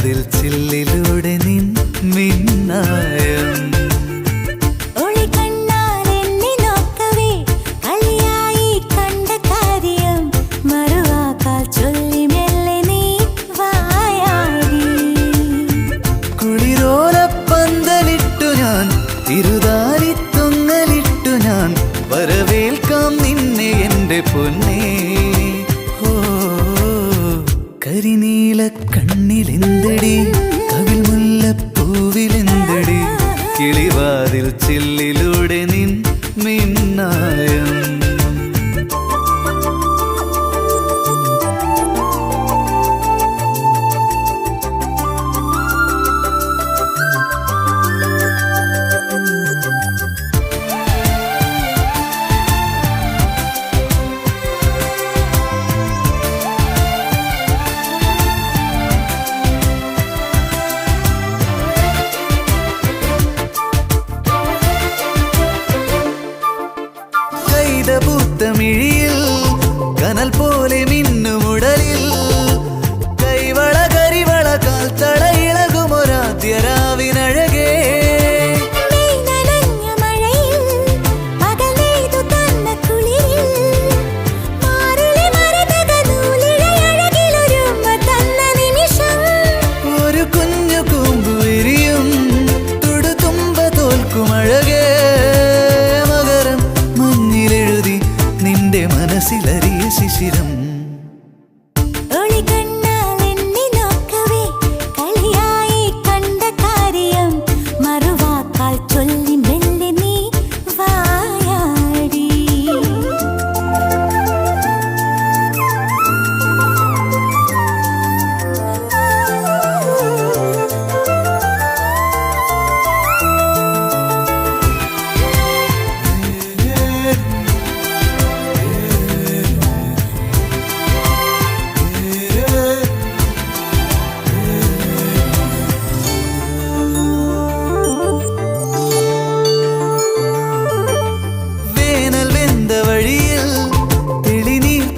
കിളിവാതിൽ ചില്ലിലൂടെ നിൻ മിന്നായം തിരുതാലിത്തൊങ്ങലിട്ടു ഞാൻ വരവേൽക്കാം നിന്നെ എൻ്റെ പൊന്നേ. ഓ കരിനീല കണ്ണിലെന്തടി കവിൽ മുല്ലപ്പൂവിലെന്തടി കിളിവാതിൽ ചില്ലിലൂടെ നിൻ മിന്നായം പൂത്തമിഴിയിൽ കനൽ പോലെ മിന്നുമുടലിൽ കൈവള കരിവള കാൽത്തള ഇളകുമൊരാദ്യരാവിനഴകേ ഒരു കുഞ്ഞു കൂമ്പുവിരിയും തുടുതുമ്പ തോൽക്കുമഴകേ മനസ്സിലറിയ ശിശിരം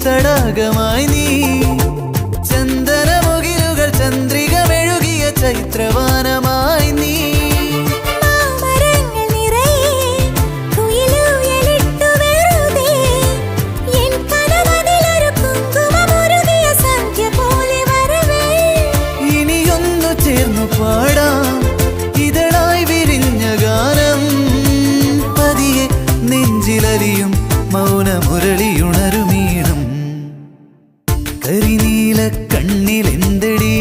തടാകമായി നീ ചന്ദനമുകിലുകൾ ചന്ദ്രിക മെഴുകിയ ചൈത്രവാനമായി നീ ഇനിയൊന്നു ചേർന്നു പാടാം ഇതളായി വിരിഞ്ഞ ഗാനം പതിയെ നെഞ്ചിലലിയും മൗനമുരളിയുണരുമീണം കരിനീല കണ്ണിലെന്തടി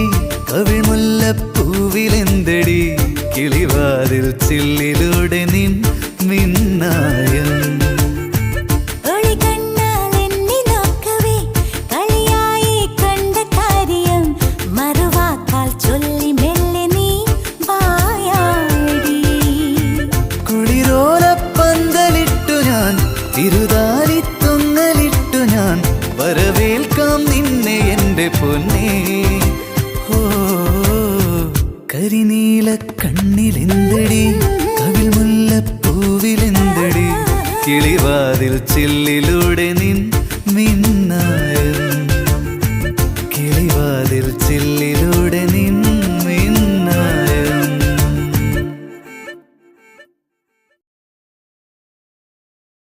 കവിൾ മുല്ലപ്പൂവിലെന്തടി കിളിവാതിൽ ചില്ലിലൂടെ നിൻ മിന്നായം കുളിരോലപ്പന്തലിട്ടു ഞാൻ തിരുതാലിത്തൊങ്ങലിട്ടു ഞാൻ വരവേൽക്കാം നിന്നെ എൻ്റെ പൊന്നേ. ഓ കരിനീല കണ്ണിലെന്തടി കവിൽ മുല്ലപ്പൂവിലെന്തടി കിളിവാതിൽ ചില്ലിലൂടെ നിൻ